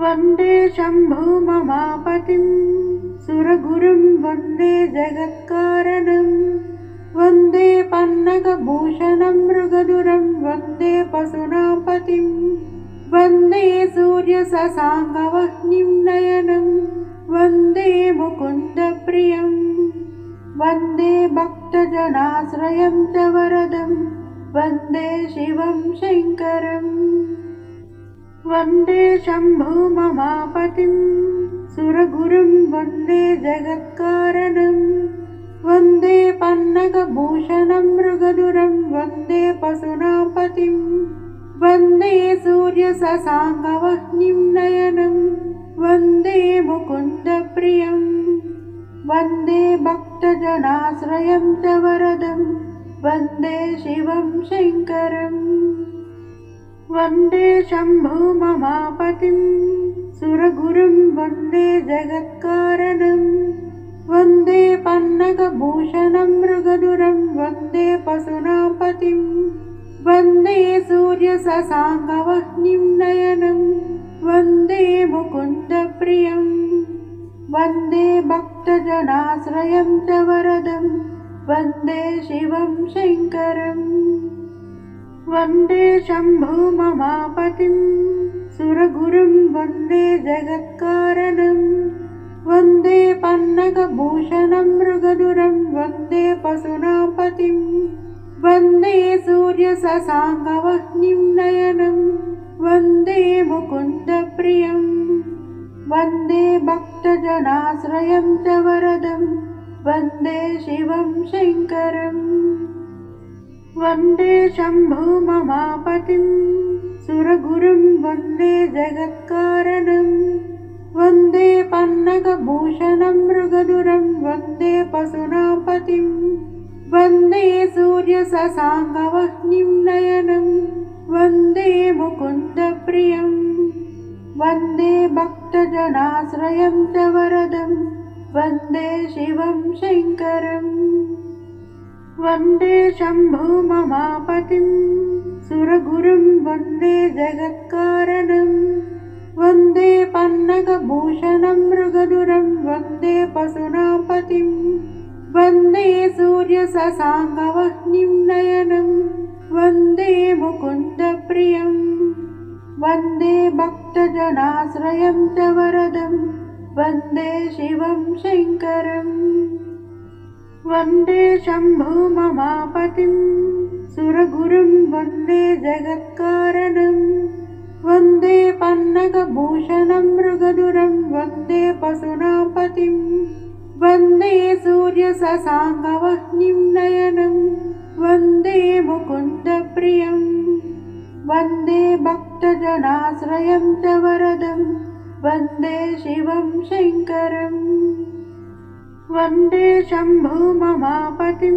वन्दे शम्भुममापतिं सुरगुरुं वन्दे जगत्कारणं वन्दे पन्नगभूषणं मृगधुरं वन्दे पशूनां वन्दे सूर्यशशाङ्कवह्निं नयनं वन्दे मुकुन्दप्रियं वन्दे भक्तजनाश्रयं च वरदं वन्दे शिवं शङ्करम् वन्दे शम्भुममापतिं सुरगुरुं वन्दे जगत्कारणं वन्दे पन्नगभूषणं मृगधुरं वन्दे पशूनां वन्दे सूर्यशशाङ्कवह्निं नयनं वन्दे मुकुन्दप्रियं वन्दे भक्तजनाश्रयं च वरदं वन्दे शिवं शङ्करम् वन्दे शम्भुममापतिं सुरगुरुं वन्दे जगत्कारणं वन्दे पन्नगभूषणं मृगधुरं वन्दे पशूनां वन्दे सूर्यशशाङ्कवह्निं नयनं वन्दे मुकुन्दप्रियं वन्दे भक्तजनाश्रयं च वरदं वन्दे शिवं शङ्करम् वन्दे शम्भुममापतिं सुरगुरुं वन्दे जगत्कारणं वन्दे पन्नगभूषणं मृगधुरं वन्दे पशूनां वन्दे सूर्यशशाङ्कवह्निं नयनं वन्दे मुकुन्दप्रियं वन्दे भक्तजनाश्रयं च वरदं वन्दे शिवं शङ्करम् वन्दे शम्भुममापतिं सुरगुरुं वन्दे जगत्कारणं वन्दे पन्नगभूषणं मृगधुरं वन्दे पशूनां वन्दे सूर्यशशाङ्कवह्निं नयनं वन्दे मुकुन्दप्रियं वन्दे भक्तजनाश्रयं च वरदं वन्दे शिवं शङ्करम् वन्दे शम्भुममापतिं सुरगुरुं वन्दे जगत्कारणं वन्दे पन्नगभूषणं मृगधुरं वन्दे पशूनां वन्दे सूर्यशशाङ्कवह्निं नयनं वन्दे मुकुन्दप्रियं वन्दे भक्तजनाश्रयं च वरदं वन्दे शिवं शङ्करम् वन्दे शम्भुममापतिं सुरगुरुं वन्दे जगत्कारणं वन्दे पन्नगभूषणं मृगधुरं वन्दे पशूनां वन्दे सूर्यशशाङ्कवह्निं नयनं वन्दे मुकुन्दप्रियं वन्दे भक्तजनाश्रयं च वरदं वन्दे शिवं शङ्करम् वन्दे शम्भुममापतिं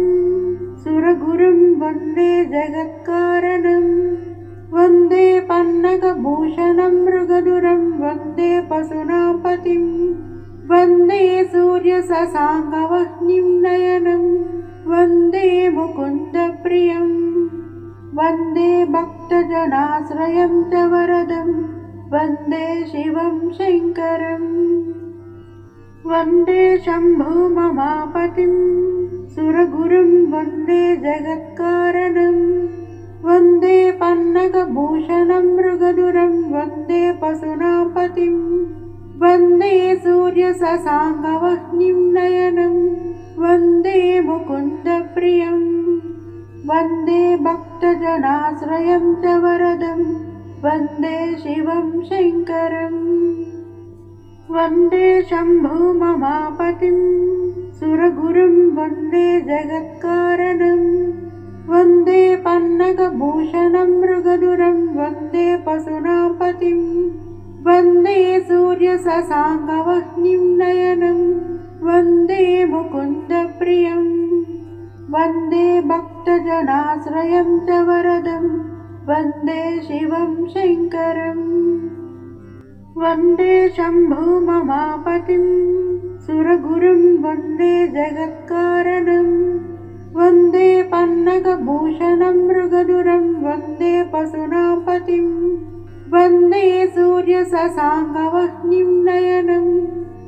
सुरगुरुं वन्दे जगत्कारणं वन्दे पन्नगभूषणं मृगधुरं वन्दे पशूनां वन्दे सूर्यशशाङ्कवह्निं नयनं वन्दे मुकुन्दप्रियं वन्दे भक्तजनाश्रयं च वरदं वन्दे शिवं शङ्करम् वन्दे शम्भुममापतिं सुरगुरुं वन्दे जगत्कारणं वन्दे पन्नगभूषणं मृगधुरं वन्दे पशूनां वन्दे सूर्यशशाङ्कवह्निं नयनं वन्दे मुकुन्दप्रियं वन्दे भक्तजनाश्रयं च वरदं वन्दे शिवं शङ्करम् वन्दे शम्भुममापतिं सुरगुरुं वन्दे जगत्कारणं वन्दे पन्नगभूषणं मृगधुरं वन्दे पशूनां वन्दे सूर्यशशाङ्कवह्निं नयनं वन्दे मुकुन्दप्रियं वन्दे भक्तजनाश्रयं च वरदं वन्दे शिवं शङ्करम् वन्दे शम्भुममापतिं सुरगुरुं वन्दे जगत्कारणं वन्दे पन्नगभूषणं मृगधुरं वन्दे पशूनां वन्दे सूर्यशशाङ्कवह्निं नयनं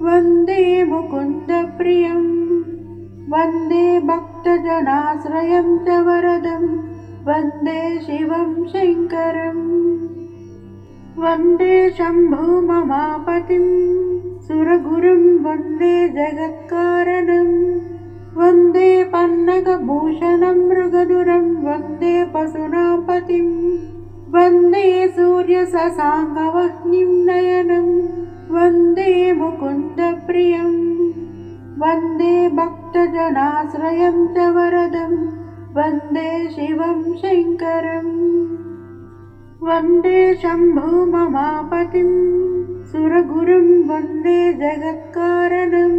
वन्दे मुकुन्दप्रियम् वन्दे भक्तजनाश्रयं च वरदं वन्दे शिवं शङ्करम् वन्दे शम्भुममापतिं सुरगुरुं वन्दे जगत्कारणं वन्दे पन्नगभूषणं मृगधुरं वन्दे पशूनां वन्दे सूर्यशशाङ्कवह्निं नयनं वन्दे मुकुन्दप्रियम् वन्दे भक्तजनाश्रयं च वरदं वन्दे शिवं शङ्करम् वन्दे शम्भुममापतिं सुरगुरुं वन्दे जगत्कारणं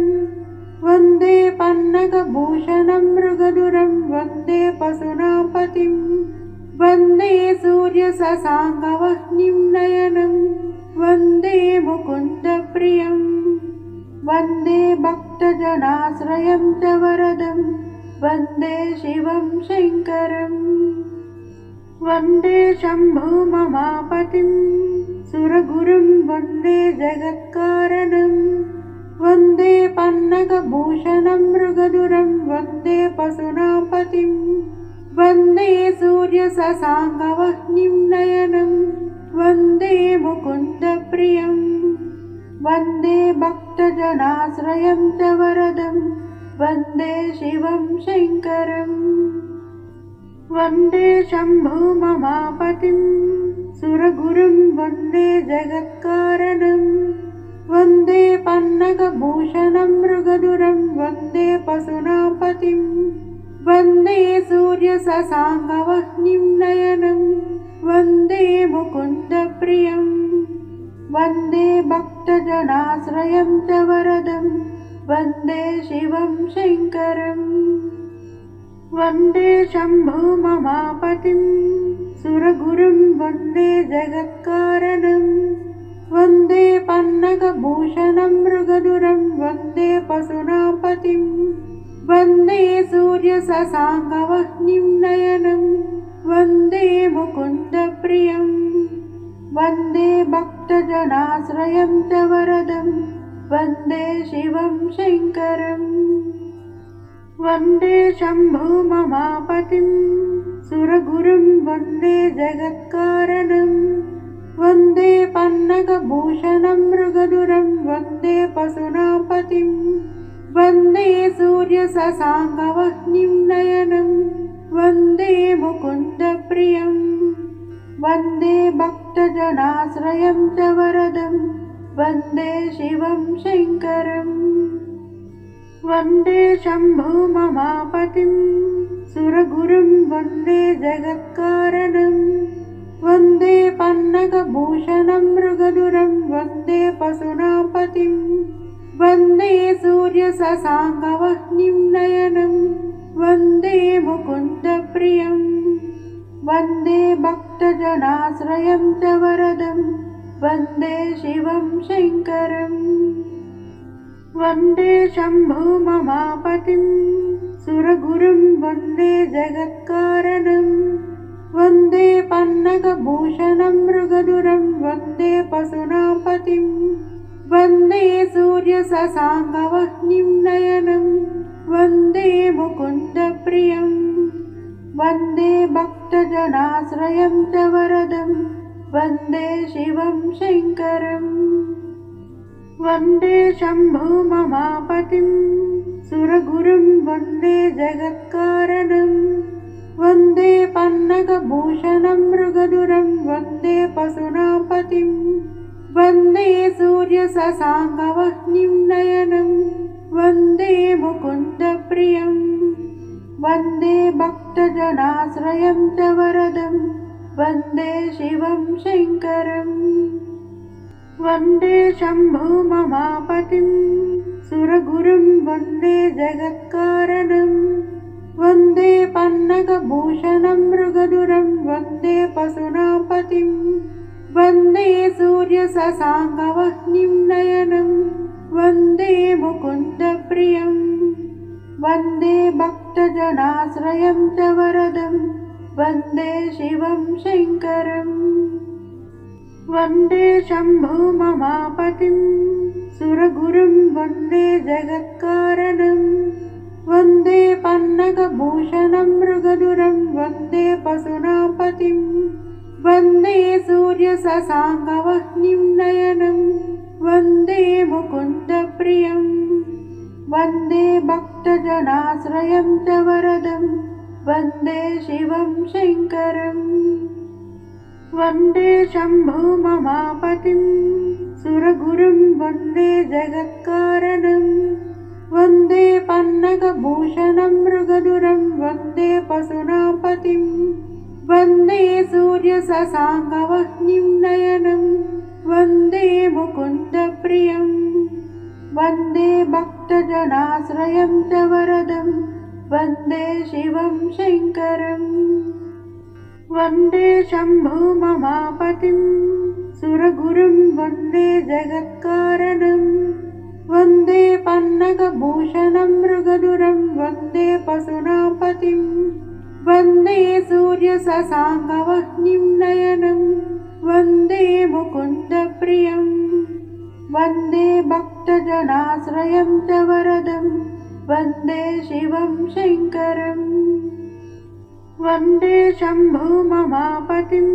वन्दे पन्नगभूषणं मृगधुरं वन्दे पशूनां वन्दे सूर्यशशाङ्कवह्निं नयनं वन्दे मुकुन्दप्रियम् वन्दे भक्तजनाश्रयं च वरदं वन्दे शिवं शङ्करम् वन्दे शम्भुममापतिं सुरगुरुं वन्दे जगत्कारणं वन्दे पन्नगभूषणं मृगधुरं वन्दे पशूनां वन्दे सूर्यशशाङ्कवह्निं नयनं वन्दे मुकुन्दप्रियम् वन्दे भक्तजनाश्रयं च वरदं वन्दे शिवं शङ्करम् वन्दे शम्भुममापतिं सुरगुरुं वन्दे जगत्कारणं वन्दे पन्नगभूषणं मृगधुरं वन्दे पशूनां वन्दे सूर्यशशाङ्कवह्निं नयनं वन्दे मुकुन्दप्रियम् वन्दे भक्तजनाश्रयं च वरदं वन्दे शिवं शङ्करम् वन्दे शम्भुममापतिं सुरगुरुं वन्दे जगत्कारणं वन्दे पन्नगभूषणं मृगधुरं वन्दे पशूनां वन्दे सूर्यशशाङ्कवह्निं नयनं वन्दे मुकुन्दप्रियम् वन्दे भक्तजनाश्रयं च वरदं वन्दे शिवं शङ्करम् वन्दे शम्भुममापतिं सुरगुरुं वन्दे जगत्कारणं वन्दे पन्नगभूषणं मृगधुरं वन्दे पशूनां वन्दे सूर्यशशाङ्कवह्निं नयनं वन्दे मुकुन्दप्रियम् वन्दे भक्तजनाश्रयं च वरदं वन्दे शिवं शङ्करम् वन्दे शम्भुममापतिं सुरगुरुं वन्दे जगत्कारणं वन्दे पन्नगभूषणं मृगधुरं वन्दे पशूनां वन्दे सूर्यशशाङ्कवह्निं नयनं वन्दे मुकुन्दप्रियम् वन्दे भक्तजनाश्रयं च वरदं वन्दे शिवं शङ्करम् वन्दे शम्भुममापतिं सुरगुरुं वन्दे जगत्कारणं वन्दे पन्नगभूषणं मृगधुरं वन्दे पशूनां वन्दे सूर्यशशाङ्कवह्निं नयनं वन्दे मुकुन्दप्रियम् वन्दे भक्तजनाश्रयं च वरदं वन्दे शिवं शङ्करम् वन्दे शम्भुममापतिं सुरगुरुं वन्दे जगत्कारणं वन्दे पन्नगभूषणं मृगधुरं वन्दे पशूनां वन्दे सूर्यशशाङ्कवह्निं नयनं वन्दे मुकुन्दप्रियम् वन्दे भक्तजनाश्रयं च वरदं वन्दे शिवं शङ्करम् वन्दे शम्भुममापतिं सुरगुरुं वन्दे जगत्कारणं वन्दे पन्नगभूषणं मृगधुरं वन्दे पशूनां वन्दे सूर्यशशाङ्कवह्निं नयनं वन्दे मुकुन्दप्रियम् वन्दे भक्तजनाश्रयं च वरदं वन्दे शिवं शङ्करम् वन्दे शम्भुममापतिं सुरगुरुं वन्दे जगत्कारणं वन्दे पन्नगभूषणं मृगधुरं वन्दे पशूनां पतिं वन्दे सूर्यशशाङ्कवह्निं नयनं वन्दे मुकुन्दप्रियं वन्दे भक्तजनाश्रयं च वरदं वन्दे शिवं शङ्करम् वन्दे शम्भुममापतिं सुरगुरुं वन्दे जगत्कारणं वन्दे पन्नगभूषणं मृगधुरं वन्दे पशूनां पतिं वन्दे सूर्यशशाङ्कवह्निं नयनं वन्दे मुकुन्दप्रियं वन्दे भक्तजनाश्रयं च वरदं वन्दे शिवं शङ्करम् वन्दे शम्भुममापतिं सुरगुरुं वन्दे जगत्कारणं वन्दे पन्नगभूषणं मृगधुरं वन्दे पशूनां पतिं वन्दे सूर्यशशाङ्कवह्निं नयनं वन्दे मुकुन्दप्रियं वन्दे भक्तजनाश्रयं च वरदं वन्दे शिवं शङ्करम् वन्दे शम्भुममापतिं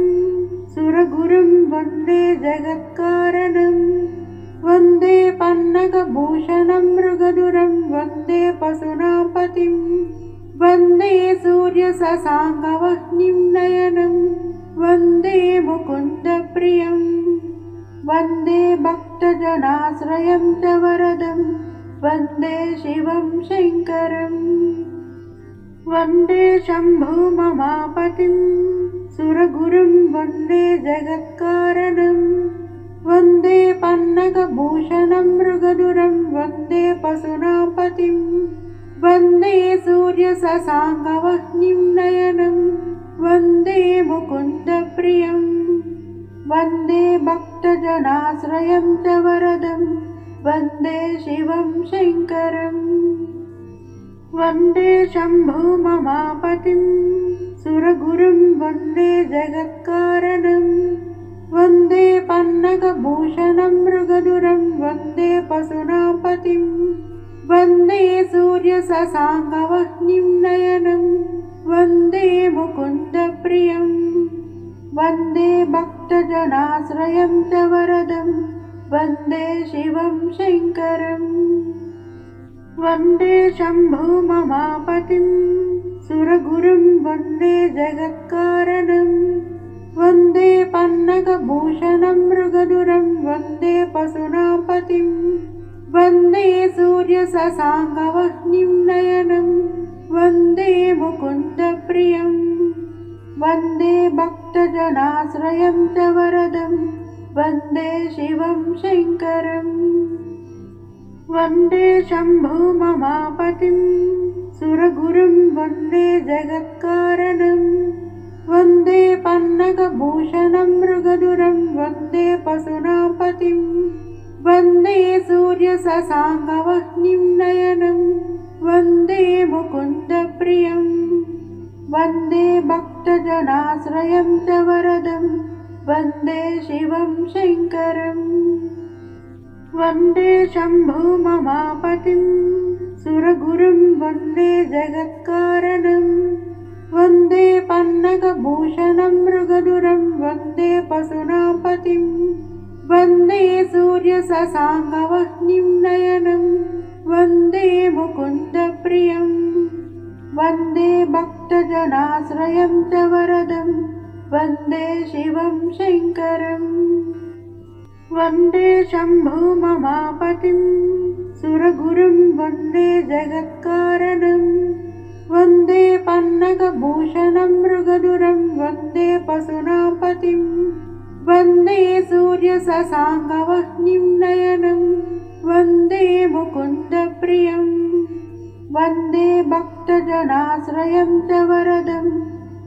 सुरगुरुं वन्दे जगत्कारणं वन्दे पन्नगभूषणं मृगधुरं वन्दे पशूनां पतिं वन्दे सूर्यशशाङ्कवह्निं नयनं वन्दे मुकुन्दप्रियं वन्दे भक्तजनाश्रयं च वरदं वन्दे शिवं शङ्करम् वन्दे शम्भुममापतिं सुरगुरुं वन्दे जगत्कारणं वन्दे पन्नगभूषणं मृगधुरं वन्दे पशूनां पतिं वन्दे सूर्यशशाङ्कवह्निं नयनं वन्दे मुकुन्दप्रियं वन्दे भक्तजनाश्रयं च वरदं वन्दे शिवं शङ्करम् वन्दे शम्भुममापतिं सुरगुरुं वन्दे जगत्कारणं वन्दे पन्नगभूषणं मृगधुरं वन्दे पशूनां पतिं वन्दे सूर्यशशाङ्कवह्निं नयनं वन्दे मुकुन्दप्रियं वन्दे भक्तजनाश्रयं च वरदं वन्दे शिवं शङ्करम् वन्दे शम्भुममापतिं सुरगुरुं वन्दे जगत्कारणं वन्दे पन्नगभूषणं मृगधुरं वन्दे पशूनां पतिं वन्दे सूर्यशशाङ्कवह्निं नयनं वन्दे मुकुन्दप्रियं वन्दे भक्तजनाश्रयं च वरदं वन्दे शिवं शङ्करम् वन्दे शम्भुममापतिं सुरगुरुं वन्दे जगत्कारणं वन्दे पन्नगभूषणं मृगधुरं वन्दे पशूनां पतिं वन्दे सूर्यशशाङ्कवह्निं नयनं वन्दे मुकुन्दप्रियं वन्दे भक्तजनाश्रयं च वरदं वन्दे शिवं शङ्करम् वन्दे शम्भुममापतिं सुरगुरुं वन्दे जगत्कारणं वन्दे पन्नगभूषणं मृगधुरं वन्दे पशूनां पतिं वन्दे सूर्यशशाङ्कवह्निं नयनं वन्दे मुकुन्दप्रियं वन्दे भक्तजनाश्रयं च वरदं वन्दे शिवं शङ्करम् वन्दे शम्भुममापतिं सुरगुरुं वन्दे जगत्कारणं वन्दे पन्नगभूषणं मृगधुरं वन्दे पशूनां पतिं वन्दे सूर्यशशाङ्कवह्निं नयनं वन्दे मुकुन्दप्रियं वन्दे भक्तजनाश्रयं च वरदं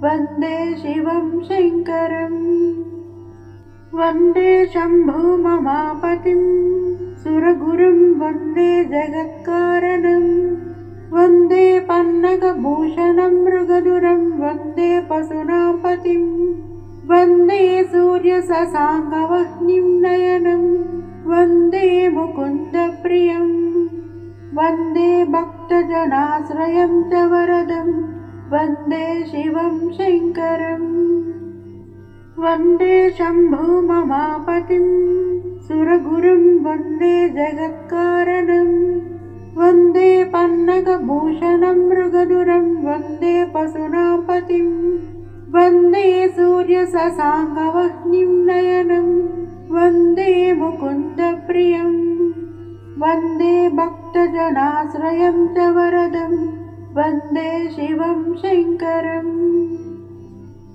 वन्दे शिवं शङ्करम् वन्दे शम्भुममापतिं सुरगुरुं वन्दे जगत्कारणं वन्दे पन्नगभूषणं मृगधुरं वन्दे पशूनां पतिं वन्दे सूर्यशशाङ्कवह्निं नयनं वन्दे मुकुन्दप्रियं वन्दे भक्तजनाश्रयं च वरदं वन्दे शिवं शङ्करम् वन्दे शम्भुममापतिं सुरगुरुं वन्दे जगत्कारणं वन्दे पन्नगभूषणं मृगधुरं वन्दे पशूनापतिं वन्दे सूर्यशशाङ्कवह्निं नयनं वन्दे मुकुन्दप्रियं वन्दे भक्तजनाश्रयं च वरदं वन्दे शिवं शङ्करम्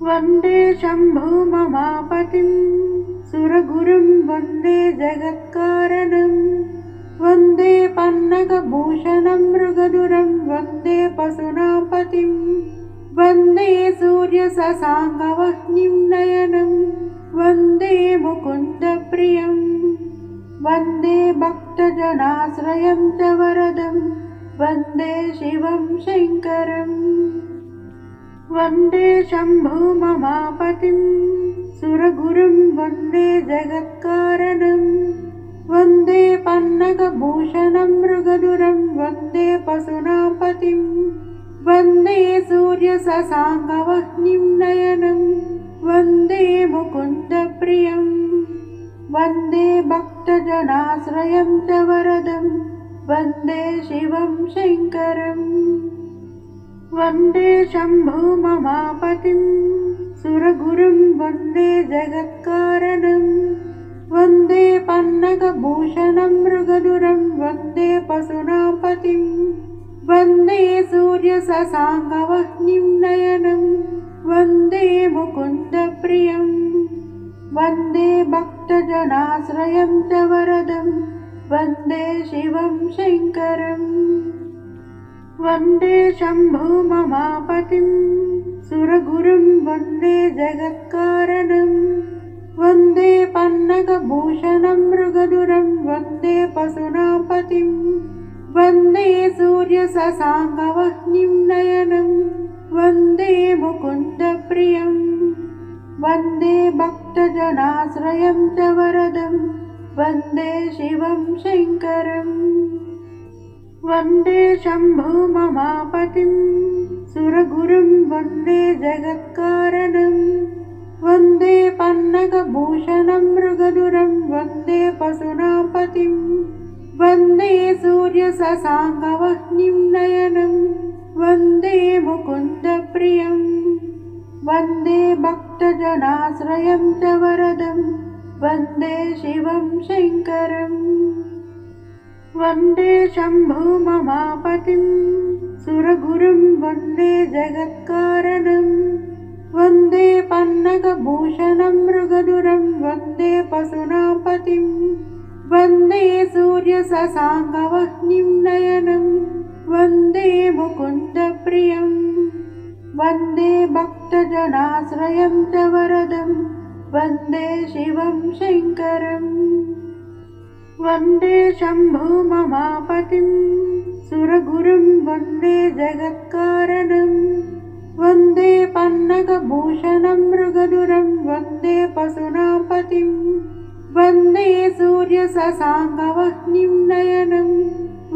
वन्दे शम्भुममापतिं सुरगुरुं वन्दे जगत्कारणं वन्दे पन्नगभूषणं मृगधुरं वन्दे पशूनापतिं वन्दे सूर्यशशाङ्कवह्निं नयनं वन्दे मुकुन्दप्रियं वन्दे भक्तजनाश्रयं च वरदं वन्दे शिवं शङ्करम् वन्दे शम्भुममापतिं सुरगुरुं वन्दे जगत्कारणं वन्दे पन्नगभूषणं मृगधुरं वन्दे पशूनापतिं वन्दे सूर्यशशाङ्कवह्निं नयनं वन्दे मुकुन्दप्रियं वन्दे भक्तजनाश्रयं च वरदं वन्दे शिवं शङ्करम् वन्दे शम्भुममापतिं सुरगुरुं वन्दे जगत्कारणं वन्दे पन्नगभूषणं मृगधुरं वन्दे पशूनापतिं वन्दे सूर्यशशाङ्कवह्निं नयनं वन्दे मुकुन्दप्रियं वन्दे भक्तजनाश्रयं च वरदं वन्दे शिवं शङ्करम् वन्दे शम्भुममापतिं सुरगुरुं वन्दे जगत्कारणं वन्दे पन्नगभूषणं मृगधुरं वन्दे पशूनापतिं वन्दे सूर्यशशाङ्कवह्निं नयनं वन्दे मुकुन्दप्रियं वन्दे भक्तजनाश्रयं च वरदं वन्दे शिवं शङ्करम् वन्दे शम्भुममापतिं सुरगुरुं वन्दे जगत्कारणं वन्दे पन्नगभूषणं मृगधुरं वन्दे पशूनापतिं वन्दे सूर्यशशाङ्कवह्निं नयनं वन्दे मुकुन्दप्रियं वन्दे भक्तजनाश्रयं च वरदं वन्दे शिवं शङ्करम् वन्दे शम्भुममापतिं सुरगुरुं वन्दे जगत्कारणं वन्दे पन्नगभूषणं मृगधुरं वन्दे पशूनापतिं वन्दे सूर्यशशाङ्कवह्निं नयनं वन्दे मुकुन्दप्रियं वन्दे भक्तजनाश्रयं च वरदं वन्दे शिवं शङ्करम् वन्दे शम्भुममापतिं सुरगुरुं वन्दे जगत्कारणं वन्दे पन्नगभूषणं मृगधुरं वन्दे पशूनापतिं वन्दे सूर्यशशाङ्कवह्निं नयनं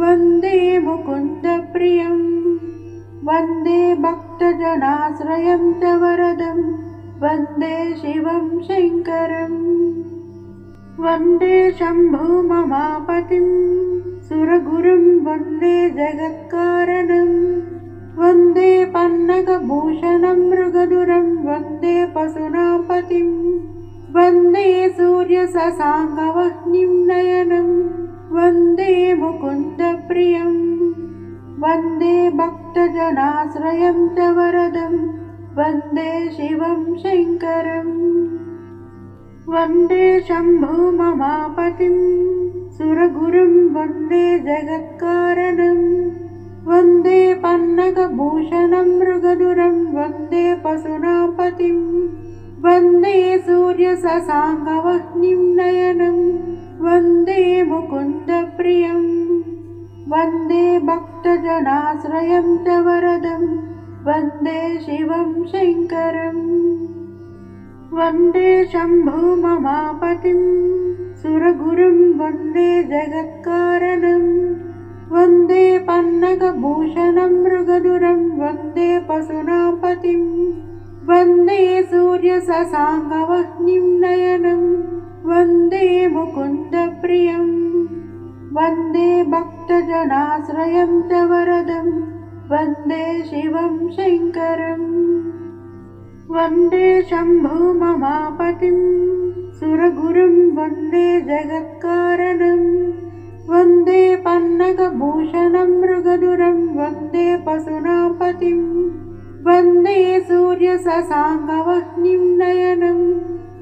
वन्दे मुकुन्दप्रियं वन्दे भक्तजनाश्रयं च वरदं वन्दे शिवं शङ्करम् वन्दे शम्भुममापतिं सुरगुरुं वन्दे जगत्कारणं वन्दे पन्नगभूषणं मृगधुरं वन्दे पशूनापतिं वन्दे सूर्यशशाङ्कवह्निं नयनं वन्दे मुकुन्दप्रियं वन्दे भक्तजनाश्रयं च वरदं वन्दे शिवं शङ्करम् वन्दे शम्भुममापतिं सुरगुरुं वन्दे जगत्कारणं वन्दे पन्नगभूषणं मृगधुरं वन्दे पशूनापतिं वन्दे सूर्यशशाङ्कवह्निं नयनं वन्दे मुकुन्दप्रियं वन्दे भक्तजनाश्रयं च वरदं वन्दे शिवं शङ्करम् वन्दे शम्भुममापतिं सुरगुरुं वन्दे जगत्कारणं वन्दे पन्नगभूषणं मृगधुरं वन्दे पशूनां वन्दे सूर्यशशाङ्कवह्निं नयनं वन्दे मुकुन्दप्रियं वन्दे भक्तजनाश्रयं च वरदं वन्दे शिवं शङ्करम् वन्दे शम्भुममापतिं सुरगुरुं वन्दे जगत्कारणं वन्दे पन्नगभूषणं मृगधुरं वन्दे पशूनां वन्दे सूर्यशशाङ्कवह्निं नयनं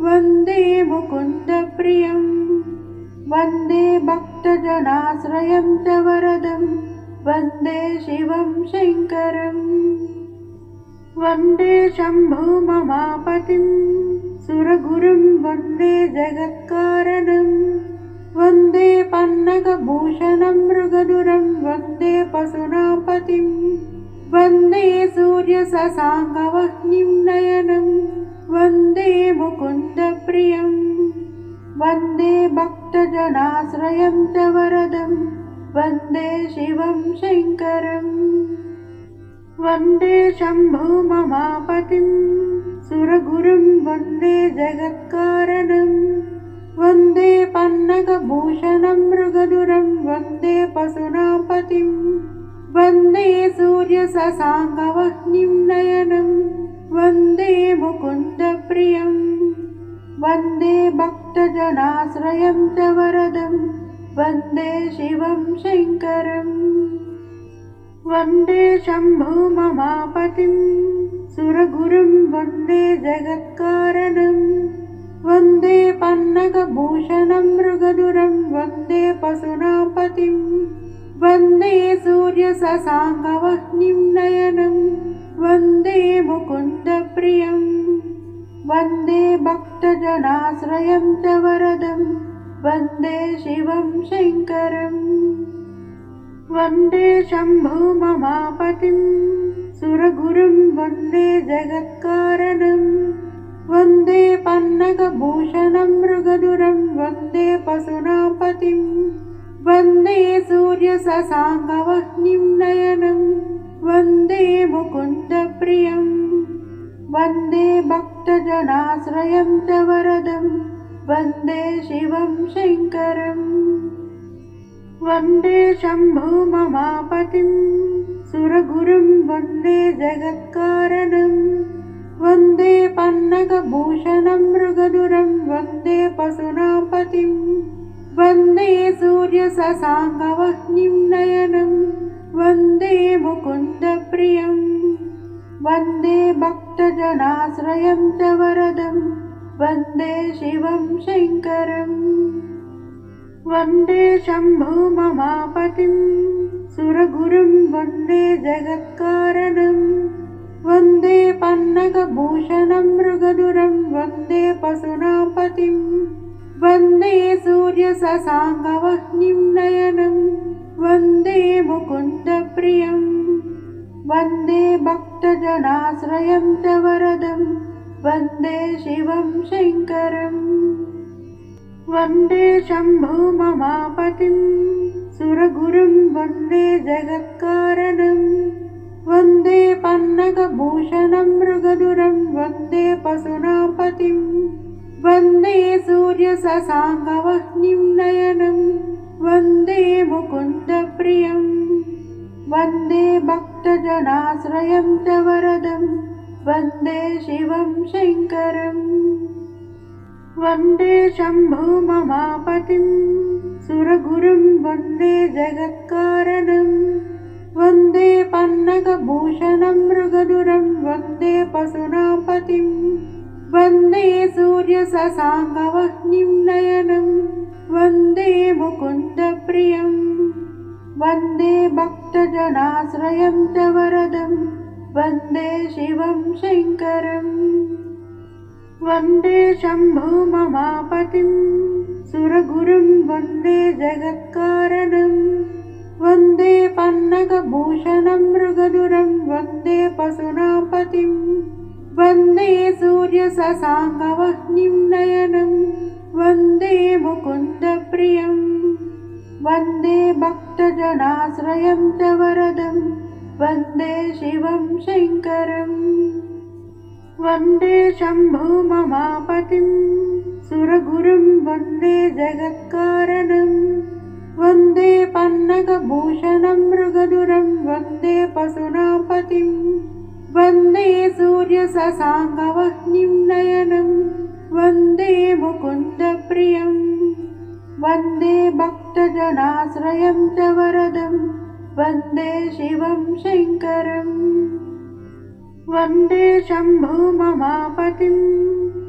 वन्दे मुकुन्दप्रियं वन्दे भक्तजनाश्रयं च वरदं वन्दे शिवं शङ्करम् वन्दे शम्भुममापतिं सुरगुरुं वन्दे जगत्कारणं वन्दे पन्नगभूषणं मृगधुरं वन्दे पशूनां वन्दे सूर्यशशाङ्कवह्निं नयनं वन्दे मुकुन्दप्रियं वन्दे भक्तजनाश्रयं च वरदं वन्दे शिवं शङ्करम् वन्दे शम्भुममापतिं सुरगुरुं वन्दे जगत्कारणं वन्दे पन्नगभूषणं मृगधुरं वन्दे पशूनां वन्दे सूर्यशशाङ्कवह्निं नयनं वन्दे मुकुन्दप्रियं वन्दे भक्तजनाश्रयं च वरदं वन्दे शिवं शङ्करम् वन्दे शम्भुममापतिं सुरगुरुं वन्दे जगत्कारणं वन्दे पन्नगभूषणं मृगधुरं वन्दे पशूनां वन्दे सूर्यशशाङ्कवह्निं नयनं वन्दे मुकुन्दप्रियं वन्दे भक्तजनाश्रयं च वरदं वन्दे शिवं शङ्करम् वन्दे शम्भुममापतिं सुरगुरुं वन्दे जगत्कारणं वन्दे पन्नगभूषणं मृगधुरं वन्दे पशूनां वन्दे सूर्यशशाङ्कवह्निं नयनं वन्दे मुकुन्दप्रियं वन्दे भक्तजनाश्रयं च वरदं वन्दे शिवं शङ्करम् वन्दे शम्भुममापतिं सुरगुरुं वन्दे जगत्कारणं वन्दे पन्नगभूषणं मृगधुरं वन्दे पशूनां वन्दे सूर्यशशाङ्कवह्निं नयनं वन्दे मुकुन्दप्रियं वन्दे भक्तजनाश्रयं च वरदं वन्दे शिवं शङ्करम् वन्दे शम्भुममापतिं सुरगुरुं वन्दे जगत्कारणं वन्दे पन्नगभूषणं मृगधुरं वन्दे पशूनां वन्दे सूर्यशशाङ्कवह्निं नयनं वन्दे मुकुन्दप्रियं वन्दे भक्तजनाश्रयं च वरदं वन्दे शिवं शङ्करम् वन्दे शम्भुममापतिं सुरगुरुं वन्दे जगत्कारणं वन्दे पन्नगभूषणं मृगधुरं वन्दे पशूनां वन्दे सूर्यशशाङ्कवह्निं नयनं वन्दे मुकुन्दप्रियं वन्दे भक्तजनाश्रयं च वरदं वन्दे शिवं शङ्करम् वन्दे शम्भुममापतिं सुरगुरुं वन्दे जगत्कारणं वन्दे पन्नगभूषणं मृगधुरं वन्दे पशूनां वन्दे सूर्यशशाङ्कवह्निं नयनं वन्दे मुकुन्दप्रियं वन्दे भक्तजनाश्रयं च वरदं वन्दे शिवं शङ्करम् वन्दे शम्भुममापतिं सुरगुरुं वन्दे जगत्कारणं वन्दे पन्नगभूषणं मृगधुरं वन्दे पशूनां वन्दे सूर्यशशाङ्कवह्निं नयनं वन्दे मुकुन्दप्रियं वन्दे भक्तजनाश्रयं च वरदं वन्दे शिवं शङ्करम् वन्दे शम्भुममापतिं सुरगुरुं वन्दे जगत्कारणं वन्दे पन्नगभूषणं मृगधुरं वन्दे पशूनापतिं वन्दे सूर्यशशाङ्कवह्निं नयनं वन्दे मुकुन्दप्रियं वन्दे भक्तजनाश्रयं च वरदं वन्दे शिवं शङ्करम् वन्दे शम्भुममापतिं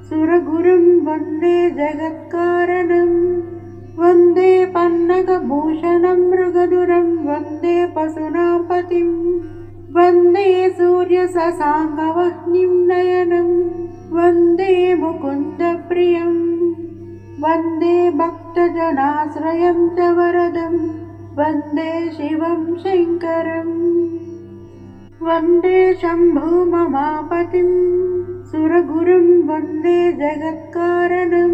सुरगुरुं वन्दे जगत्कारणं वन्दे पन्नगभूषणं मृगधुरं वन्दे पशूनापतिं वन्दे सूर्यशशाङ्कवह्निं नयनं वन्दे मुकुन्दप्रियं वन्दे भक्तजनाश्रयं च वरदं वन्दे शिवं शङ्करम् वन्दे शम्भुममापतिं सुरगुरुं वन्दे जगत्कारणं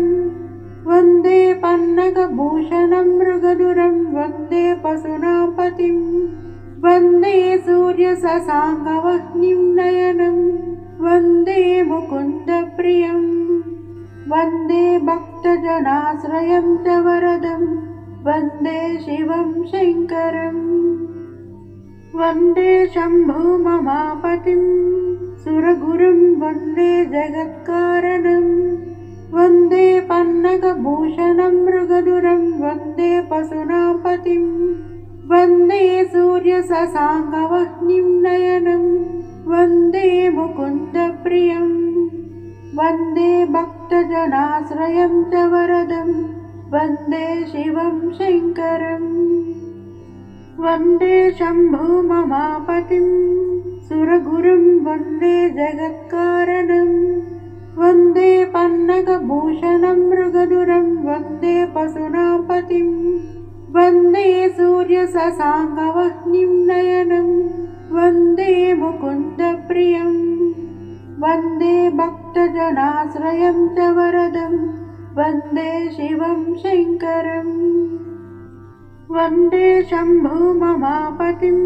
वन्दे पन्नगभूषणं मृगधुरं वन्दे पशूनापतिं वन्दे सूर्यशशाङ्कवह्निं नयनं वन्दे मुकुन्दप्रियं वन्दे भक्तजनाश्रयं च वरदं वन्दे शिवं शङ्करम् वन्दे शम्भुममापतिं सुरगुरुं वन्दे जगत्कारणं वन्दे पन्नगभूषणं मृगधुरं वन्दे पशूनापतिं वन्दे सूर्यशशाङ्कवह्निं नयनं वन्दे मुकुन्दप्रियं वन्दे भक्तजनाश्रयं च वरदं वन्दे शिवं शङ्करम् वन्दे शम्भुममापतिं सुरगुरुं वन्दे जगत्कारणं वन्दे पन्नगभूषणं मृगधुरं वन्दे पशूनापतिं वन्दे सूर्यशशाङ्कवह्निं नयनं वन्दे मुकुन्दप्रियं वन्दे भक्तजनाश्रयं च वरदं वन्दे शिवं शङ्करम् वन्दे शम्भुममापतिं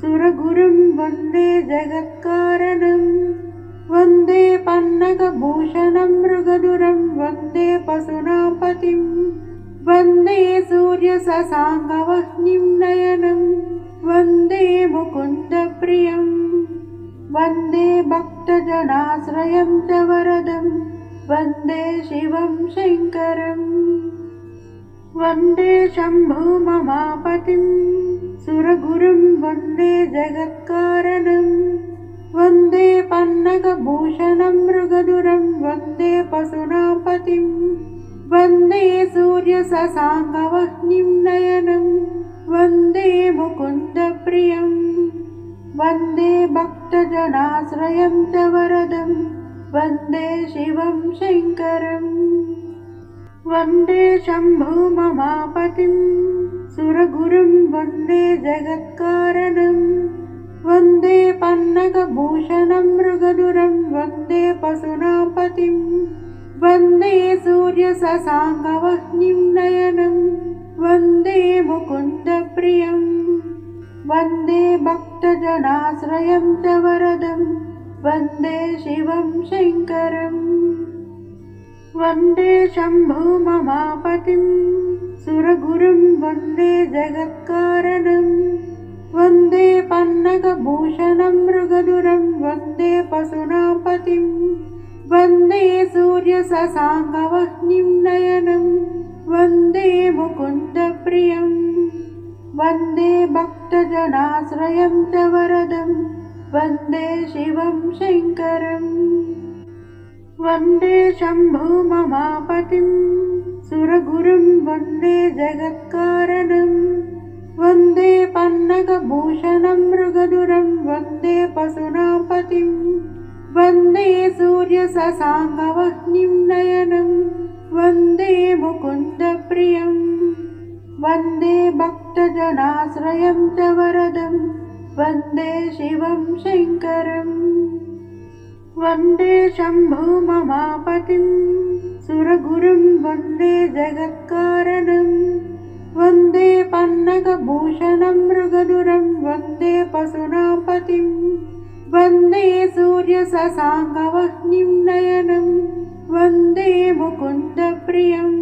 सुरगुरुं वन्दे जगत्कारणं वन्दे पन्नगभूषणं मृगधुरं वन्दे पशूनापतिं वन्दे सूर्यशशाङ्कवह्निं नयनं वन्दे मुकुन्दप्रियं वन्दे भक्तजनाश्रयं च वरदं वन्दे शिवं शङ्करम् वन्दे शम्भुममापतिं सुरगुरुं वन्दे जगत्कारणं वन्दे पन्नगभूषणं मृगधुरं वन्दे पशूनापतिं वन्दे सूर्यशशाङ्कवह्निं नयनं वन्दे मुकुन्दप्रियं वन्दे भक्तजनाश्रयं च वरदं वन्दे शिवं शङ्करम् वन्दे शम्भुममापतिं सुरगुरुं वन्दे जगत्कारणं वन्दे पन्नगभूषणं मृगधुरं वन्दे पशूनापतिं वन्दे सूर्यशशाङ्कवह्निं नयनं वन्दे मुकुन्दप्रियं वन्दे भक्तजनाश्रयं च वरदं वन्दे शिवं शङ्करम् वन्दे शम्भुममापतिं सुरगुरुं वन्दे जगत्कारणं वन्दे पन्नगभूषणं मृगधुरं वन्दे पशूनापतिं वन्दे सूर्यशशाङ्कवह्निं नयनं वन्दे मुकुन्दप्रियं वन्दे भक्तजनाश्रयं च वरदं वन्दे शिवं शङ्करम् वन्दे शम्भुममापतिं सुरगुरुं वन्दे जगत्कारणं वन्दे पन्नगभूषणं मृगधुरं वन्दे पशूनापतिं वन्दे सूर्यशशाङ्कवह्निं नयनं वन्दे मुकुन्दप्रियं वन्दे भक्तजनाश्रयं च वरदं वन्दे शिवं शङ्करम् वन्दे शम्भुममापतिं सुरगुरुं वन्दे जगत्कारणं वन्दे पन्नगभूषणं मृगधुरं वन्दे पशूनां वन्दे सूर्यशशाङ्कवह्निं नयनं वन्दे मुकुन्दप्रियं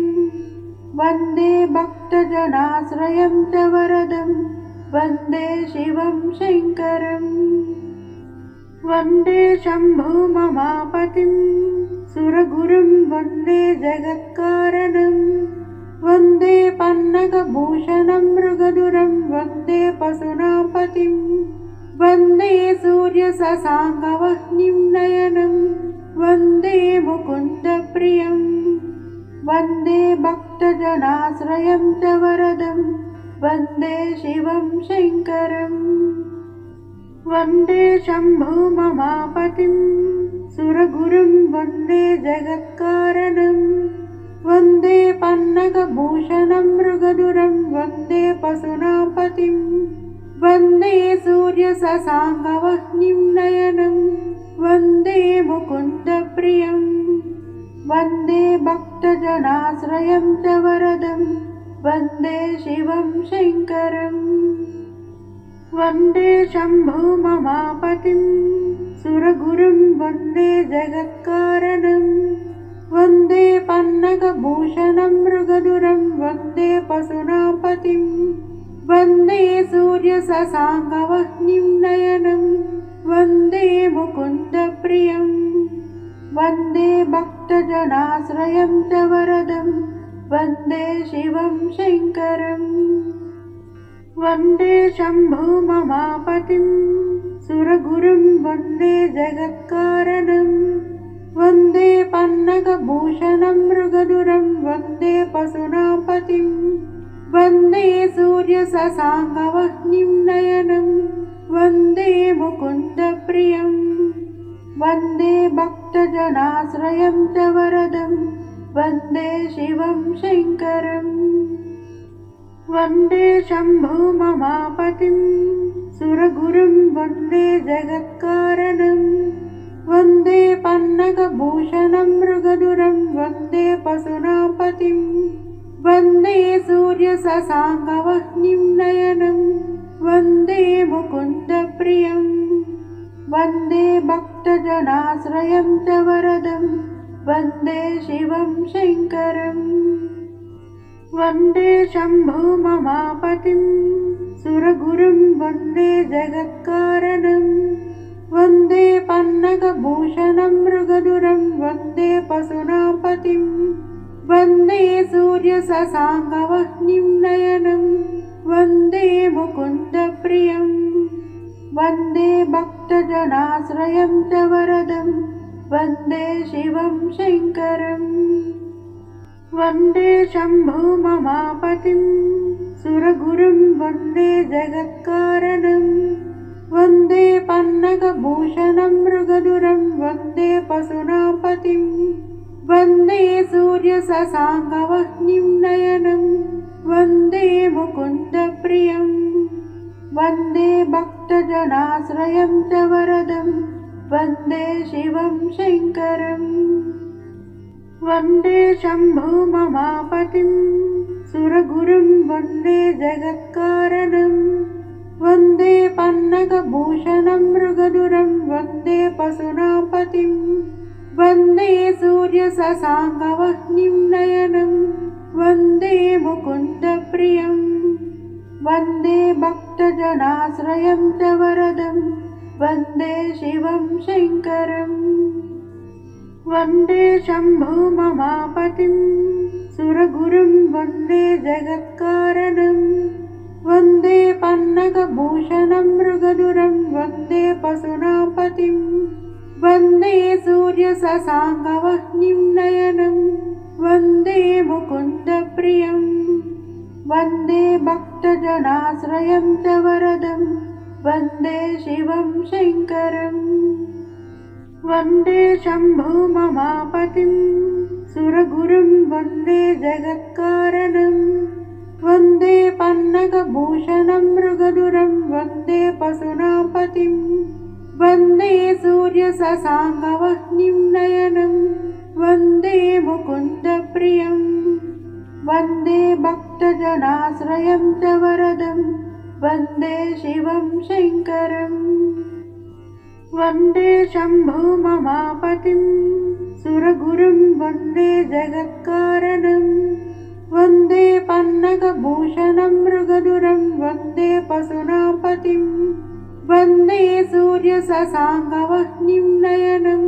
वन्दे भक्तजनाश्रयं च वरदं वन्दे शिवं शङ्करम् वन्दे शम्भुममापतिं सुरगुरुं वन्दे जगत्कारणं वन्दे पन्नगभूषणं मृगधुरं वन्दे पशूनां वन्दे सूर्यशशाङ्कवह्निं नयनं वन्दे मुकुन्दप्रियं वन्दे भक्तजनाश्रयं च वरदं वन्दे शिवं शङ्करम् वन्दे शम्भुममापतिं सुरगुरुं वन्दे जगत्कारणं वन्दे पन्नगभूषणं मृगधुरं वन्दे पशूनां वन्दे सूर्यशशाङ्कवह्निं नयनं वन्दे मुकुन्दप्रियं वन्दे भक्तजनाश्रयं च वरदं वन्दे शिवं शङ्करम् वन्दे शम्भुममापतिं सुरगुरुं वन्दे जगत्कारणं वन्दे पन्नगभूषणं मृगधुरं वन्दे पशूनां वन्दे सूर्यशशाङ्कवह्निं नयनं वन्दे मुकुन्दप्रियं वन्दे भक्तजनाश्रयं च वरदं वन्दे शिवं शङ्करम् वन्दे शम्भुममापतिं सुरगुरुं वन्दे जगत्कारणं वन्दे पन्नगभूषणं मृगधुरं वन्दे पशूनां वन्दे सूर्यशशाङ्कवह्निं नयनं वन्दे मुकुन्दप्रियं वन्दे भक्तजनाश्रयं च वरदं वन्दे शिवं शङ्करम् वन्दे शम्भुममापतिं सुरगुरुं वन्दे जगत्कारणं वन्दे पन्नगभूषणं मृगधुरं वन्दे पशूनां वन्दे सूर्यशशाङ्कवह्निं नयनं वन्दे मुकुन्दप्रियं वन्दे भक्तजनाश्रयं च वरदं वन्दे शिवं शङ्करम् वन्दे शम्भुममापतिं सुरगुरुं वन्दे जगत्कारणं वन्दे पन्नगभूषणं मृगधुरं वन्दे पशूनां वन्दे सूर्यशशाङ्कवह्निं नयनं वन्दे मुकुन्दप्रियं वन्दे भक्तजनाश्रयं च वरदं वन्दे शिवं शङ्करम् वन्दे शम्भुममापतिं सुरगुरुं वन्दे जगत्कारणं वन्दे पन्नगभूषणं मृगधुरं वन्दे पशूनां वन्दे सूर्यशशाङ्कवह्निं नयनं वन्दे मुकुन्दप्रियं वन्दे भक्तजनाश्रयं च वरदं वन्दे शिवं शङ्करम् वन्दे शम्भुममापतिं सुरगुरुं वन्दे जगत्कारणं वन्दे पन्नगभूषणं मृगधुरं वन्दे पशूनां वन्दे सूर्यशशाङ्कवह्निं नयनं वन्दे मुकुन्दप्रियं वन्दे भक्तजनाश्रयं च वरदं वन्दे शिवं शङ्करम् वन्दे शम्भुममापतिं सुरगुरुं वन्दे जगत्कारणं वन्दे पन्नगभूषणं मृगधुरं वन्दे पशूनां वन्दे सूर्यशशाङ्कवह्निं नयनं वन्दे मुकुन्दप्रियं वन्दे भक्तजनाश्रयं च वरदं वन्दे शिवं शङ्करम् वन्दे शम्भुममापतिं सुरगुरुं वन्दे जगत्कारणं वन्दे पन्नगभूषणं मृगधुरं वन्दे पशूनां वन्दे सूर्यशशाङ्कवह्निं नयनं वन्दे मुकुन्दप्रियं वन्दे भक्तजनाश्रयं च वरदं वन्दे शिवं शङ्करम् वन्दे शम्भुममापतिं सुरगुरुं वन्दे जगत्कारणं वन्दे पन्नगभूषणं मृगधुरं वन्दे पशूनापतिं वन्दे सूर्यशशाङ्कवह्निं नयनं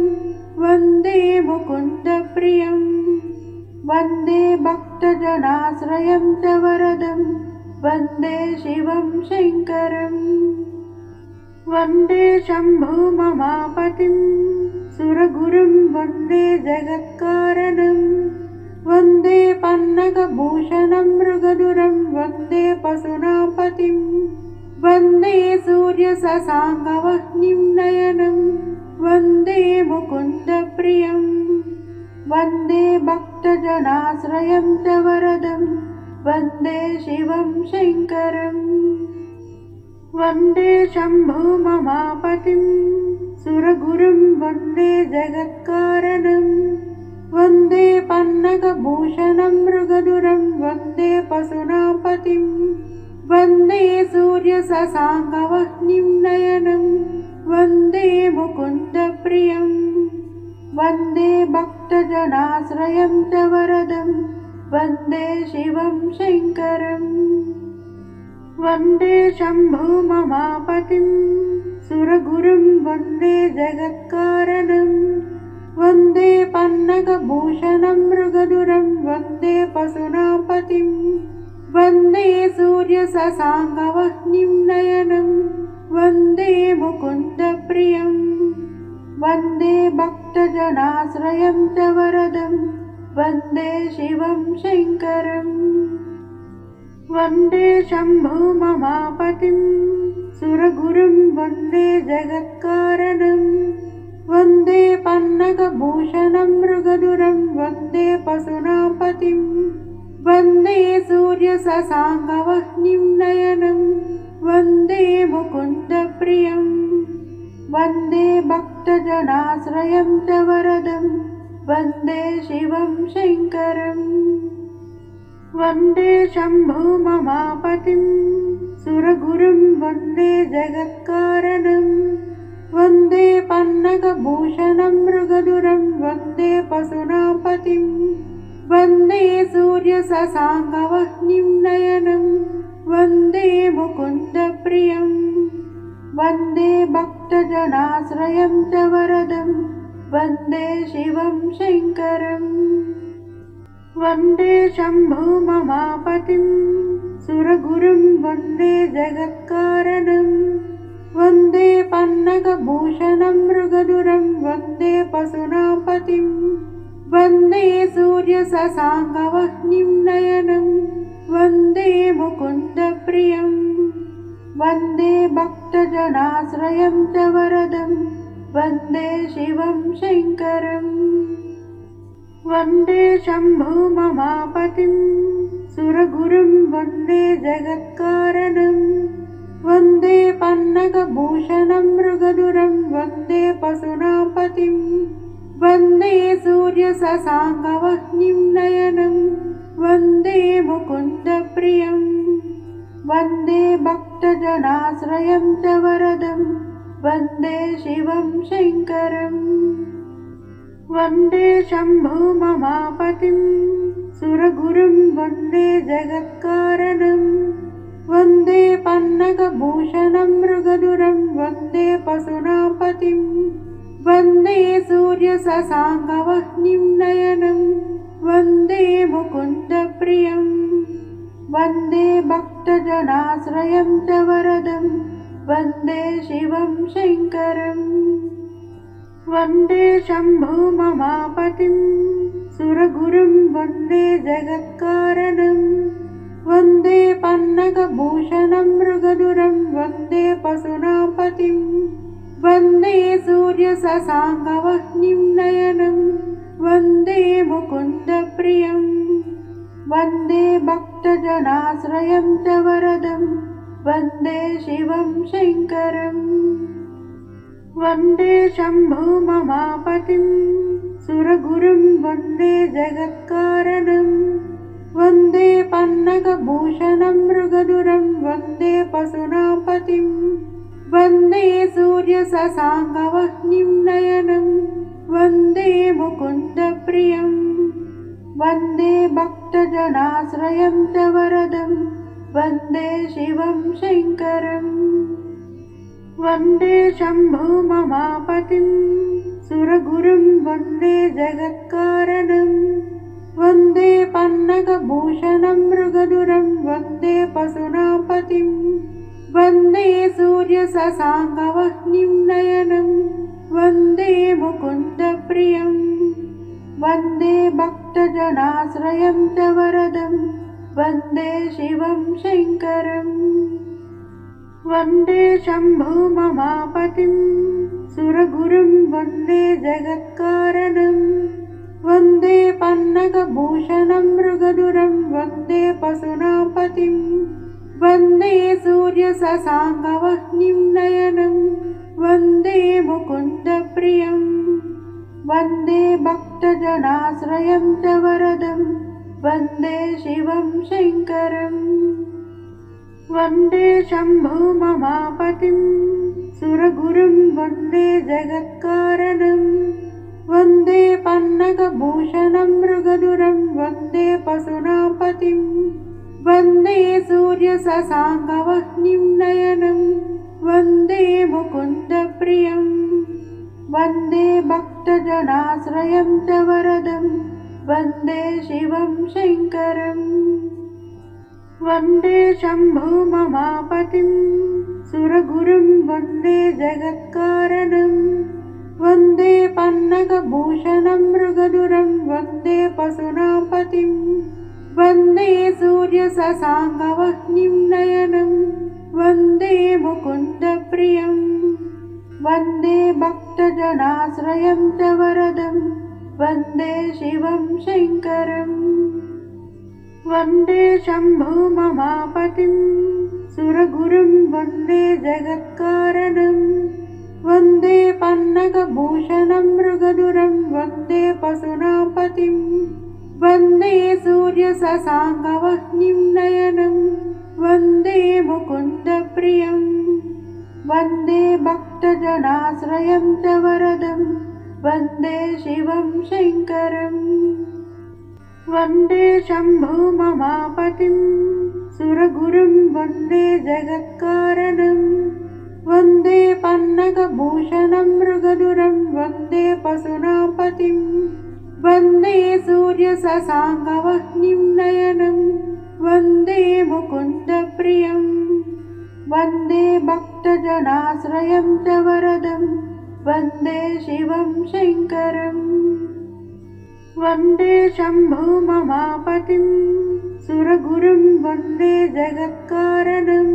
वन्दे मुकुन्दप्रियं वन्दे भक्तजनाश्रयं च वरदं वन्दे शिवं शङ्करम् वन्दे शम्भुममापतिं सुरगुरुं वन्दे जगत्कारणं वन्दे पन्नगभूषणं मृगधुरं वन्दे पशूनापतिं वन्दे सूर्यशशाङ्कवह्निं नयनं वन्दे मुकुन्दप्रियं वन्दे भक्तजनाश्रयं च वरदं वन्दे शिवं शङ्करम् वन्दे शम्भुममापतिं सुरगुरुं वन्दे जगत्कारणं वन्दे पन्नगभूषणं मृगधुरं वन्दे पशूनापतिं वन्दे सूर्यशशाङ्कवह्निं नयनं वन्दे मुकुन्दप्रियं वन्दे भक्तजनाश्रयं च वरदं वन्दे शिवं शङ्करम् वन्दे शम्भुममापतिं सुरगुरुं वन्दे जगत्कारणं वन्दे पन्नगभूषणं मृगधुरं वन्दे पशूनापतिं वन्दे सूर्यशशाङ्कवह्निं नयनं वन्दे मुकुन्दप्रियं वन्दे भक्तजनाश्रयं च वरदं वन्दे शिवं शङ्करम् वन्दे शम्भुममापतिं सुरगुरुं वन्दे जगत्कारणं वन्दे पन्नगभूषणं मृगधुरं वन्दे पशूनापतिं वन्दे सूर्यशशाङ्कवह्निं नयनं वन्दे मुकुन्दप्रियं वन्दे भक्तजनाश्रयं च वरदं वन्दे शिवं शङ्करम् वन्दे शम्भुममापतिं सुरगुरुं वन्दे जगत्कारणं वन्दे पन्नगभूषणं मृगधुरं वन्दे पशूनापतिं वन्दे सूर्यशशाङ्कवह्निं नयनं वन्दे मुकुन्दप्रियं वन्दे भक्तजनाश्रयं च वरदं वन्दे शिवं शङ्करम् वन्दे शम्भुममापतिं सुरगुरुं वन्दे जगत्कारणं वन्दे पन्नगभूषणं मृगधुरं वन्दे पशूनापतिं वन्दे सूर्यशशाङ्कवह्निं नयनं वन्दे मुकुन्दप्रियं वन्दे भक्तजनाश्रयं च वरदं वन्दे शिवं शङ्करम् वन्दे शम्भुममापतिं सुरगुरुं वन्दे जगत्कारणं वन्दे पन्नगभूषणं मृगधुरं वन्दे पशूनापतिं वन्दे सूर्यशशाङ्कवह्निं नयनं वन्दे मुकुन्दप्रियं वन्दे भक्तजनाश्रयं च वरदं वन्दे शिवं शङ्करम् वन्दे शम्भुममापतिं सुरगुरुं वन्दे जगत्कारणं वन्दे पन्नगभूषणं मृगधुरं वन्दे पशूनापतिं वन्दे सूर्यशशाङ्कवह्निं नयनं वन्दे मुकुन्दप्रियं वन्दे भक्तजनाश्रयं च वरदं वन्दे शिवं शङ्करम् वन्दे शम्भुममापतिं सुरगुरुं वन्दे जगत्कारणं वन्दे पन्नगभूषणं मृगधुरं वन्दे पशूनापतिं वन्दे सूर्यशशाङ्कवह्निं नयनं वन्दे मुकुन्दप्रियं वन्दे भक्तजनाश्रयं च वरदं वन्दे शिवं शङ्करम् वन्दे शम्भुममापतिं सुरगुरुं वन्दे जगत्कारणं वन्दे पन्नगभूषणं मृगधुरं वन्दे पशूनां वन्दे सूर्यशशाङ्कवह्निं नयनं वन्दे मुकुन्दप्रियं वन्दे भक्तजनाश्रयं च वरदं वन्दे शिवं शङ्करम् वन्दे शम्भुममापतिं सुरगुरुं वन्दे जगत्कारणं वन्दे पन्नगभूषणं मृगधुरं वन्दे पशूनां वन्दे सूर्यशशाङ्कवह्निं नयनं वन्दे मुकुन्दप्रियं वन्दे भक्तजनाश्रयं च वरदं वन्दे शिवं शङ्करम् वन्दे शम्भुममापतिं सुरगुरुं वन्दे जगत्कारणं वन्दे पन्नगभूषणं मृगधुरं वन्दे पशूनां वन्दे सूर्यशशाङ्कवह्निं नयनं वन्दे मुकुन्दप्रियं वन्दे भक्तजनाश्रयं च वरदं वन्दे शिवं शङ्करम् वन्दे शम्भुममापतिं सुरगुरुं वन्दे जगत्कारणं वन्दे पन्नगभूषणं मृगधुरं वन्दे पशूनां वन्दे सूर्यशशाङ्कवह्निं नयनं वन्दे मुकुन्दप्रियं वन्दे भक्तजनाश्रयं च वरदं वन्दे शिवं शङ्करम् वन्दे शम्भुममापतिं सुरगुरुं वन्दे जगत्कारणं वन्दे पन्नगभूषणं मृगधुरं वन्दे पशूनां वन्दे सूर्यशशाङ्कवह्निं नयनं वन्दे मुकुन्दप्रियं वन्दे भक्तजनाश्रयं च वरदं वन्दे शिवं शङ्करम् वन्दे शम्भुममापतिं सुरगुरुं वन्दे जगत्कारणं वन्दे पन्नगभूषणं मृगधुरं वन्दे पशूनां वन्दे सूर्यशशाङ्कवह्निं नयनं वन्दे मुकुन्दप्रियं वन्दे भक्तजनाश्रयं च वरदं वन्दे शिवं शङ्करम् वन्दे शम्भुममापतिं सुरगुरुं वन्दे जगत्कारणं वन्दे पन्नगभूषणं मृगधुरं वन्दे पशूनां वन्दे सूर्यशशाङ्कवह्निं नयनं वन्दे मुकुन्दप्रियं वन्दे भक्तजनाश्रयं च वरदं वन्दे शिवं शङ्करम् वन्दे शम्भुममापतिं सुरगुरुं वन्दे जगत्कारणं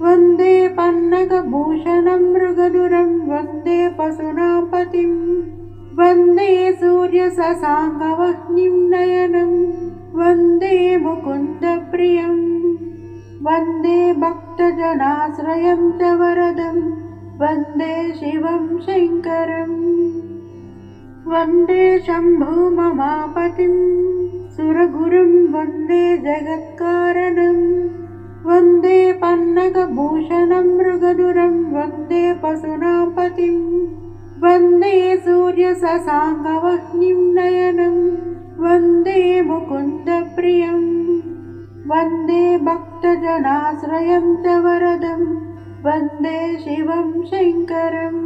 वन्दे पन्नगभूषणं मृगधुरं वन्दे पशूनां वन्दे सूर्यशशाङ्कवह्निं नयनं वन्दे मुकुन्दप्रियं वन्दे भक्तजनाश्रयं च वरदं वन्दे शिवं शङ्करम् वन्दे शम्भुममापतिं सुरगुरुं वन्दे जगत्कारणं वन्दे पन्नगभूषणं मृगधुरं वन्दे पशूनां वन्दे सूर्यशशाङ्कवह्निं नयनं वन्दे मुकुन्दप्रियं वन्दे भक्तजनाश्रयं च वरदं वन्दे शिवं शङ्करम्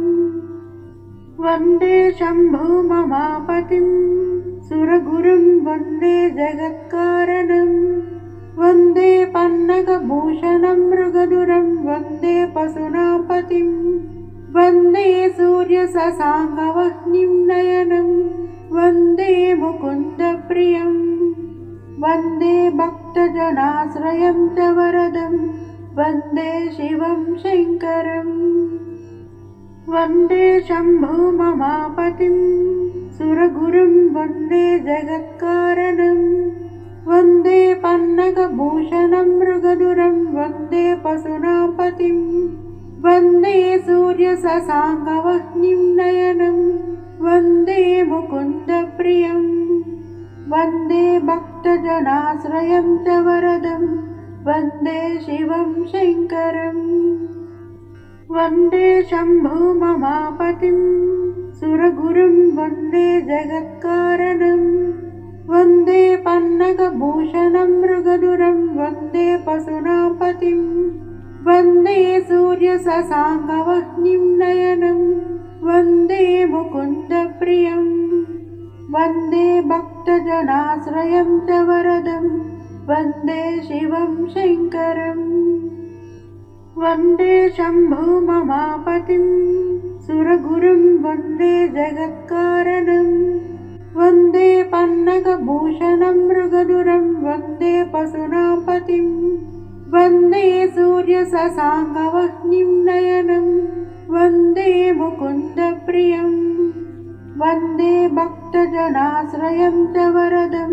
वन्दे शम्भुममापतिं सुरगुरुं वन्दे जगत्कारणं वन्दे पन्नगभूषणं मृगधुरं वन्दे पशूनां वन्दे सूर्यशशाङ्कवह्निं नयनं वन्दे मुकुन्दप्रियं वन्दे भक्तजनाश्रयं च वरदं वन्दे शिवं शङ्करम् वन्दे शम्भुममापतिं सुरगुरुं वन्दे जगत्कारणं वन्दे पन्नगभूषणं मृगधुरं वन्दे पशूनां वन्दे सूर्यशशाङ्कवह्निं नयनं वन्दे मुकुन्दप्रियम् वन्दे भक्तजनाश्रयं च वरदं वन्दे शिवं शङ्करम् वन्दे शम्भुममापतिं सुरगुरुं वन्दे जगत्कारणं वन्दे पन्नगभूषणं मृगधुरं वन्दे पशूनापतिं वन्दे सूर्यशशाङ्कवह्निं नयनं वन्दे मुकुन्दप्रियम् वन्दे भक्तजनाश्रयं च वरदं वन्दे शिवं शङ्करम् वन्दे शम्भुममापतिं सुरगुरुं वन्दे जगत्कारणं वन्दे पन्नगभूषणं मृगधुरं वन्दे पशूनापतिं वन्दे सूर्यशशाङ्कवह्निं नयनं वन्दे मुकुन्दप्रियम् वन्दे भक्तजनाश्रयं च वरदं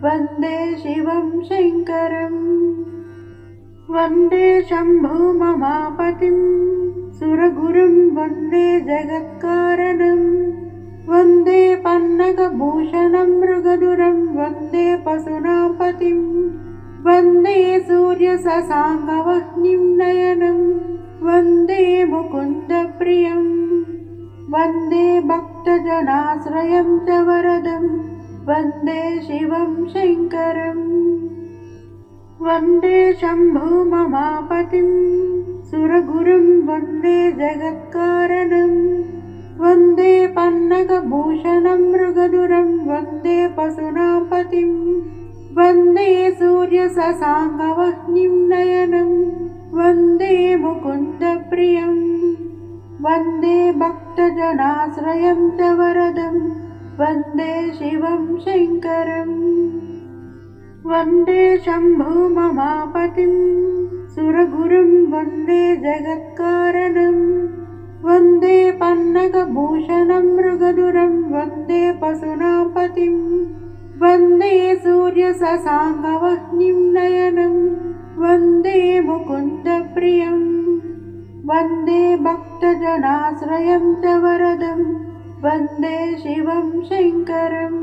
वन्दे शिवं शङ्करम् वन्दे शम्भुममापतिं सुरगुरुं वन्दे जगत्कारणं वन्दे पन्नगभूषणं मृगधुरं वन्दे पशूनापतिं वन्दे सूर्यशशाङ्कवह्निं नयनं वन्दे मुकुन्दप्रियम् वन्दे भक्तजनाश्रयं च वरदं वन्दे शिवं शङ्करम् वन्दे शम्भुममापतिं सुरगुरुं वन्दे जगत्कारणं वन्दे पन्नगभूषणं मृगधुरं वन्दे पशूनापतिं वन्दे सूर्यशशाङ्कवह्निं नयनं वन्दे मुकुन्दप्रियम् वन्दे भक्तजनाश्रयं च वरदं वन्दे शिवं शङ्करम् वन्दे शम्भुममापतिं सुरगुरुं वन्दे जगत्कारणं वन्दे पन्नगभूषणं मृगधुरं वन्दे पशूनापतिं वन्दे सूर्यशशाङ्कवह्निं नयनं वन्दे मुकुन्दप्रियम् वन्दे भक्तजनाश्रयं च वरदं वन्दे शिवं शङ्करम् वन्दे शम्भुममापतिं सुरगुरुं वन्दे जगत्कारणं वन्दे पन्नगभूषणं मृगधुरं वन्दे पशूनापतिं वन्दे सूर्यशशाङ्कवह्निं नयनं वन्दे मुकुन्दप्रियम् वन्दे भक्तजनाश्रयं च वरदं वन्दे शिवं शङ्करम्।